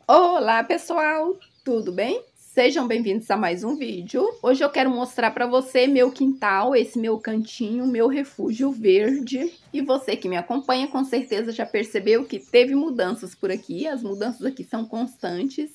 Olá pessoal, tudo bem? Sejam bem-vindos a mais um vídeo. Hoje eu quero mostrar para você meu quintal, esse meu cantinho, meu refúgio verde. E você que me acompanha com certeza já percebeu que teve mudanças por aqui, as mudanças aqui são constantes.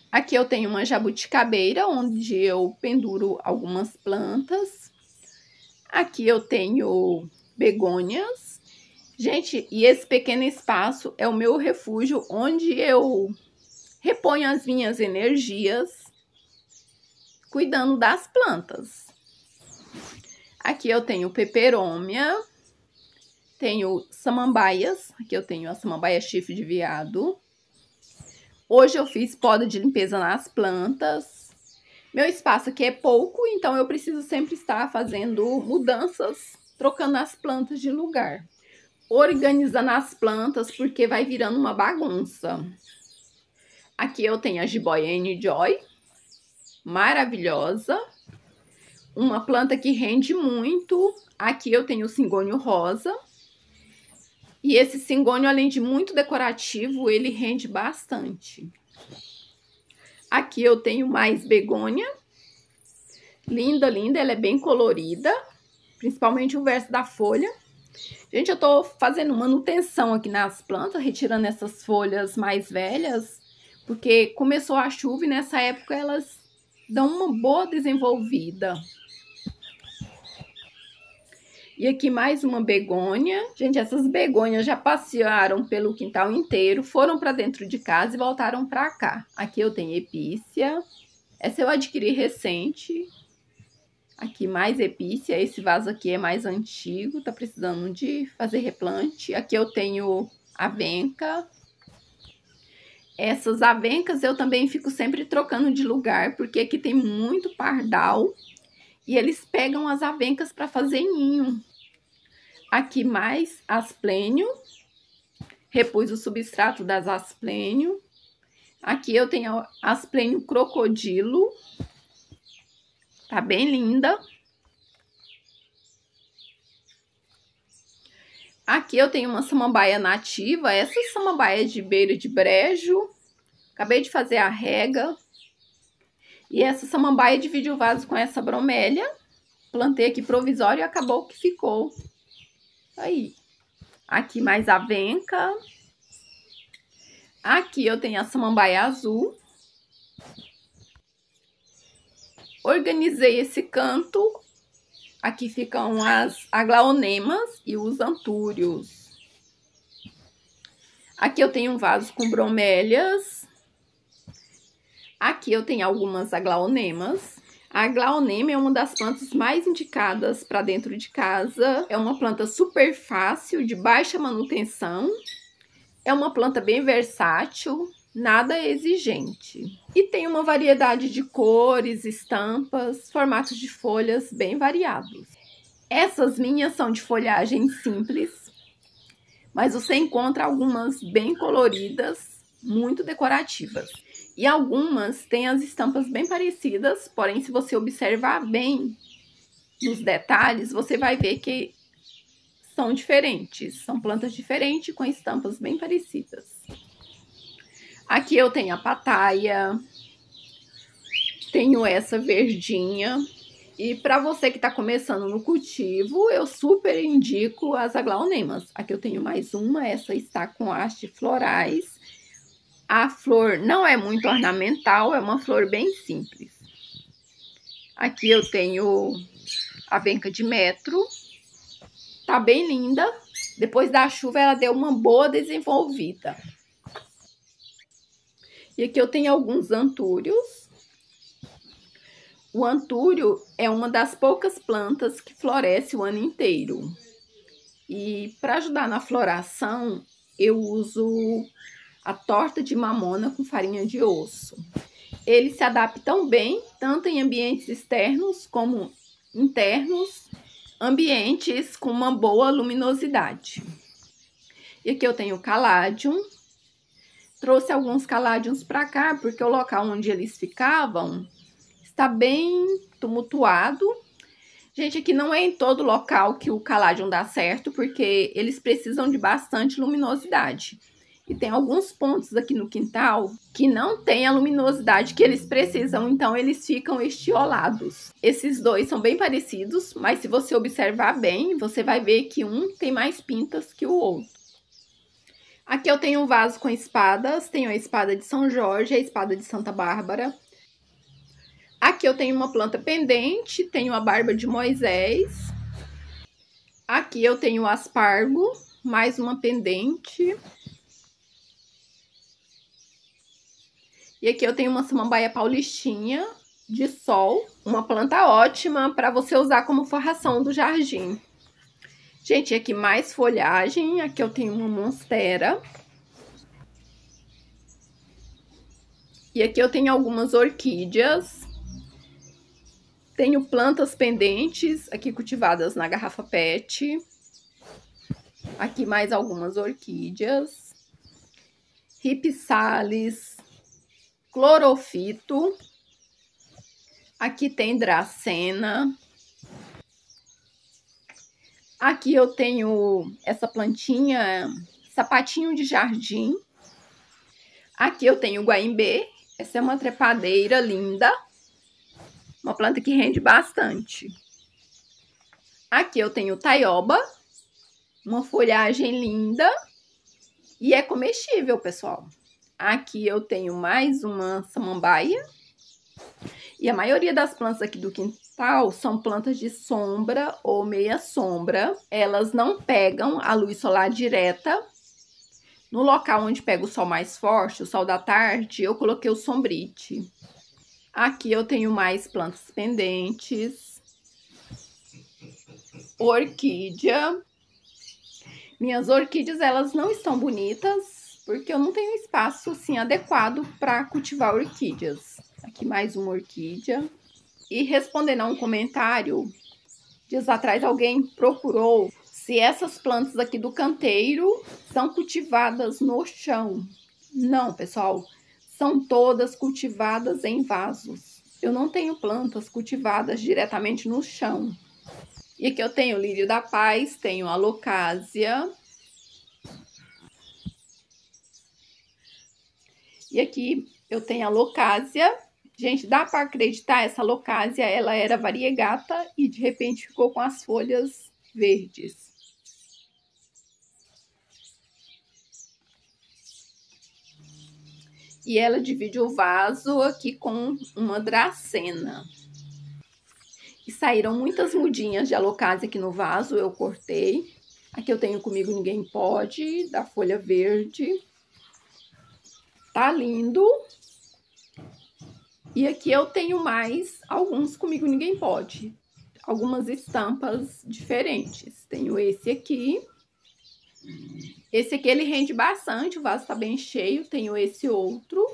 Aqui eu tenho uma jabuticabeira, onde eu penduro algumas plantas. Aqui eu tenho begônias. Gente, e esse pequeno espaço é o meu refúgio, onde eu reponho as minhas energias cuidando das plantas. Aqui eu tenho peperômia, tenho samambaias, aqui eu tenho a samambaia chifre de veado. Hoje eu fiz poda de limpeza nas plantas. Meu espaço aqui é pouco, então eu preciso sempre estar fazendo mudanças, trocando as plantas de lugar. Organizando as plantas, porque vai virando uma bagunça. Aqui eu tenho a jiboia N-Joy, maravilhosa. Uma planta que rende muito. Aqui eu tenho o cingônio rosa. E esse cingônio, além de muito decorativo, ele rende bastante. Aqui eu tenho mais begônia. Linda, linda, ela é bem colorida. Principalmente o verso da folha. Gente, eu tô fazendo manutenção aqui nas plantas, retirando essas folhas mais velhas. Porque começou a chuva e nessa época elas dão uma boa desenvolvida. E aqui mais uma begônia. Gente, essas begônias já passearam pelo quintal inteiro, foram para dentro de casa e voltaram para cá. Aqui eu tenho epícia. Essa eu adquiri recente. Aqui mais epícia. Esse vaso aqui é mais antigo, tá precisando de fazer replante. Aqui eu tenho avenca. Essas avencas eu também fico sempre trocando de lugar, porque aqui tem muito pardal. E eles pegam as avencas para fazer ninho. Aqui mais asplênio. Repus o substrato das asplênio. Aqui eu tenho asplênio crocodilo. Tá bem linda. Aqui eu tenho uma samambaia nativa. Essa samambaia de beira de brejo. Acabei de fazer a rega. E essa samambaia divide o vaso com essa bromélia. Plantei aqui provisório e acabou que ficou. Aí. Aqui mais avenca. Aqui eu tenho a samambaia azul. Organizei esse canto. Aqui ficam as aglaonemas e os antúrios. Aqui eu tenho um vaso com bromélias. Aqui eu tenho algumas aglaonemas. A aglaonema é uma das plantas mais indicadas para dentro de casa. É uma planta super fácil, de baixa manutenção. É uma planta bem versátil, nada exigente. E tem uma variedade de cores, estampas, formatos de folhas bem variados. Essas minhas são de folhagem simples, mas você encontra algumas bem coloridas, muito decorativas. E algumas têm as estampas bem parecidas, porém, se você observar bem nos detalhes, você vai ver que são diferentes. São plantas diferentes com estampas bem parecidas. Aqui eu tenho a pataia, tenho essa verdinha. E para você que está começando no cultivo, eu super indico as aglaonemas. Aqui eu tenho mais uma, essa está com hastes florais. A flor não é muito ornamental, é uma flor bem simples. Aqui eu tenho a avenca de metro. Tá bem linda. Depois da chuva ela deu uma boa desenvolvida. E aqui eu tenho alguns antúrios. O antúrio é uma das poucas plantas que floresce o ano inteiro. E para ajudar na floração, eu uso a torta de mamona com farinha de osso. Eles se adaptam bem, tanto em ambientes externos como internos, ambientes com uma boa luminosidade. E aqui eu tenho o caladium. Trouxe alguns caladiums para cá, porque o local onde eles ficavam está bem tumultuado. Gente, aqui não é em todo local que o caladium dá certo, porque eles precisam de bastante luminosidade. E tem alguns pontos aqui no quintal que não tem a luminosidade que eles precisam, então eles ficam estiolados. Esses dois são bem parecidos, mas se você observar bem, você vai ver que um tem mais pintas que o outro. Aqui eu tenho um vaso com espadas, tenho a espada de São Jorge, a espada de Santa Bárbara. Aqui eu tenho uma planta pendente, tenho a barba de Moisés. Aqui eu tenho o aspargo, mais uma pendente. E aqui eu tenho uma samambaia paulistinha de sol, uma planta ótima para você usar como forração do jardim. Gente, aqui mais folhagem, aqui eu tenho uma monstera. E aqui eu tenho algumas orquídeas. Tenho plantas pendentes, aqui cultivadas na garrafa PET. Aqui mais algumas orquídeas. Ripsalis, clorofito. Aqui tem dracena. Aqui eu tenho essa plantinha, sapatinho de jardim. Aqui eu tenho guaimbê. Essa é uma trepadeira linda. Uma planta que rende bastante. Aqui eu tenho taioba. Uma folhagem linda. E é comestível, pessoal. Aqui eu tenho mais uma samambaia. E a maioria das plantas aqui do quintal são plantas de sombra ou meia sombra. Elas não pegam a luz solar direta. No local onde pega o sol mais forte, o sol da tarde, eu coloquei o sombrite. Aqui eu tenho mais plantas pendentes. Orquídea. Minhas orquídeas, elas não estão bonitas, porque eu não tenho espaço assim adequado para cultivar orquídeas. Aqui mais uma orquídea. E respondendo a um comentário, dias atrás alguém procurou se essas plantas aqui do canteiro são cultivadas no chão. Não, pessoal, são todas cultivadas em vasos. Eu não tenho plantas cultivadas diretamente no chão. E aqui eu tenho o lírio da paz, tenho a locásia. E aqui eu tenho a locásia. Gente, dá para acreditar, essa locásia, ela era variegata e de repente ficou com as folhas verdes. E ela divide o vaso aqui com uma dracena. E saíram muitas mudinhas de alocásia aqui no vaso, eu cortei. Aqui eu tenho Comigo Ninguém Pode, da folha verde. Tá lindo. E aqui eu tenho mais alguns Comigo Ninguém Pode. Algumas estampas diferentes. Tenho esse aqui. Esse aqui ele rende bastante, o vaso tá bem cheio. Tenho esse outro.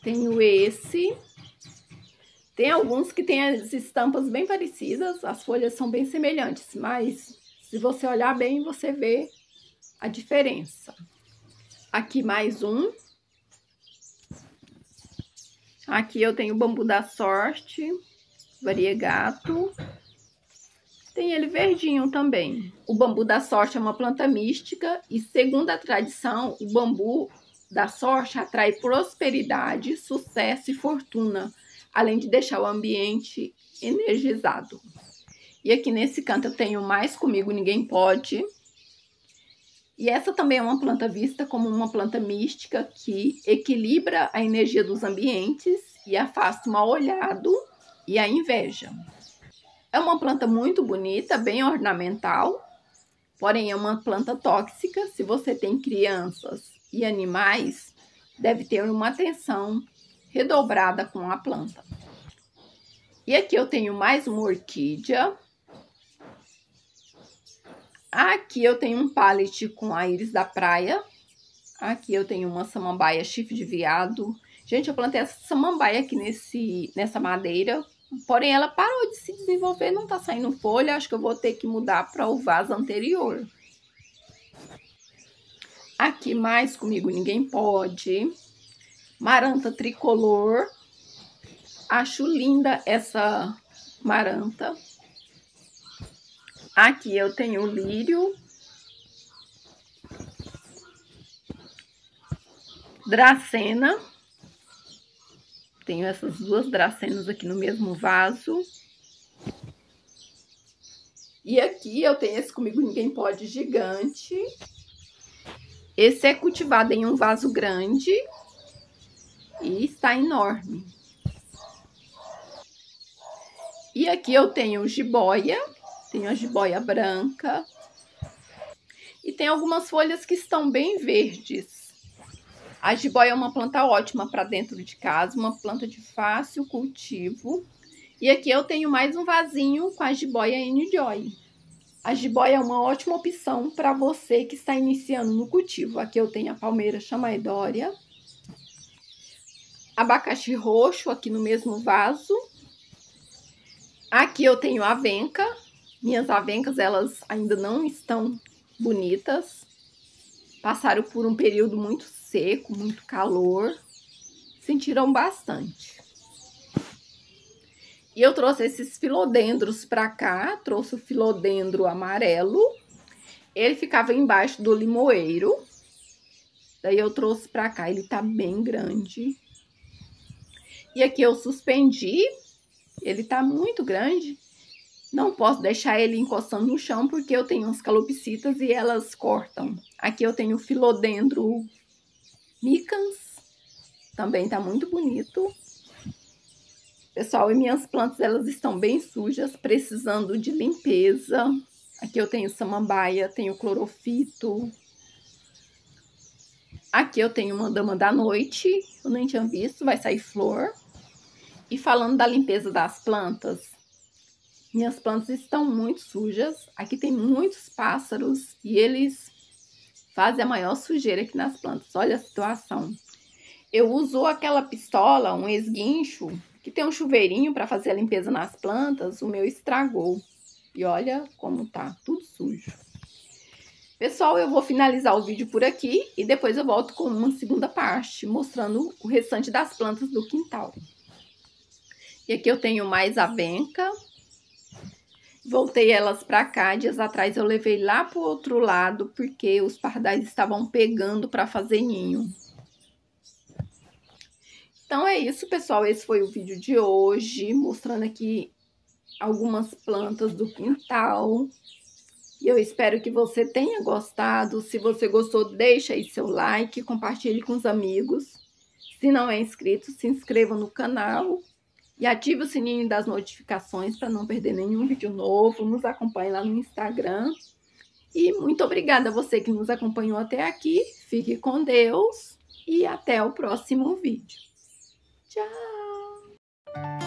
Tenho esse. Tem alguns que tem as estampas bem parecidas. As folhas são bem semelhantes, mas se você olhar bem, você vê a diferença. Aqui mais um. Aqui eu tenho o bambu da sorte, variegato. Tem ele verdinho também. O bambu da sorte é uma planta mística e, segundo a tradição, o bambu da sorte atrai prosperidade, sucesso e fortuna, além de deixar o ambiente energizado. E aqui nesse canto eu tenho mais Comigo Ninguém Pode. E essa também é uma planta vista como uma planta mística que equilibra a energia dos ambientes e afasta o mal-olhado e a inveja. É uma planta muito bonita, bem ornamental, porém é uma planta tóxica. Se você tem crianças e animais, deve ter uma atenção redobrada com a planta. E aqui eu tenho mais uma orquídea. Aqui eu tenho um pallet com a íris da praia. Aqui eu tenho uma samambaia chifre de veado. Gente, eu plantei essa samambaia aqui nessa madeira. Porém, ela parou de se desenvolver, não tá saindo folha. Acho que eu vou ter que mudar para o vaso anterior. Aqui mais Comigo Ninguém Pode. Maranta tricolor. Acho linda essa maranta. Aqui eu tenho o lírio. dracena. Tenho essas duas dracenas aqui no mesmo vaso. E aqui eu tenho esse Comigo Ninguém Pode gigante. Esse é cultivado em um vaso grande e está enorme. E aqui eu tenho jiboia, tenho a jiboia branca. E tem algumas folhas que estão bem verdes. A jiboia é uma planta ótima para dentro de casa, uma planta de fácil cultivo. E aqui eu tenho mais um vasinho com a jiboia N-Joy. A jiboia é uma ótima opção para você que está iniciando no cultivo. Aqui eu tenho a palmeira chamaedória. Abacaxi roxo aqui no mesmo vaso. Aqui eu tenho avenca. Minhas avencas, elas ainda não estão bonitas. Passaram por um período muito seco, muito calor. Sentiram bastante. E eu trouxe esses filodendros pra cá. Trouxe o filodendro amarelo. Ele ficava embaixo do limoeiro. Daí eu trouxe pra cá. Ele tá bem grande. E aqui eu suspendi. Ele tá muito grande. Não posso deixar ele encostando no chão, porque eu tenho umas calopsitas e elas cortam. Aqui eu tenho o filodendro micans. Também tá muito bonito. Pessoal, e minhas plantas, elas estão bem sujas, precisando de limpeza. Aqui eu tenho samambaia, tenho clorofito. Aqui eu tenho uma dama da noite, eu nem tinha visto, vai sair flor. E falando da limpeza das plantas, minhas plantas estão muito sujas. Aqui tem muitos pássaros e eles fazem a maior sujeira aqui nas plantas. Olha a situação. Eu uso aquela pistola, um esguincho, que tem um chuveirinho para fazer a limpeza nas plantas. O meu estragou. E olha como tá, tudo sujo. Pessoal, eu vou finalizar o vídeo por aqui e depois eu volto com uma segunda parte, mostrando o restante das plantas do quintal. E aqui eu tenho mais avenca. Voltei elas para cá, dias atrás eu levei lá pro outro lado, porque os pardais estavam pegando para fazer ninho. Então é isso, pessoal, esse foi o vídeo de hoje, mostrando aqui algumas plantas do quintal. E eu espero que você tenha gostado. Se você gostou, deixa aí seu like, compartilhe com os amigos. Se não é inscrito, se inscreva no canal. E ative o sininho das notificações para não perder nenhum vídeo novo. Nos acompanhe lá no Instagram. E muito obrigada a você que nos acompanhou até aqui. Fique com Deus e até o próximo vídeo. Tchau!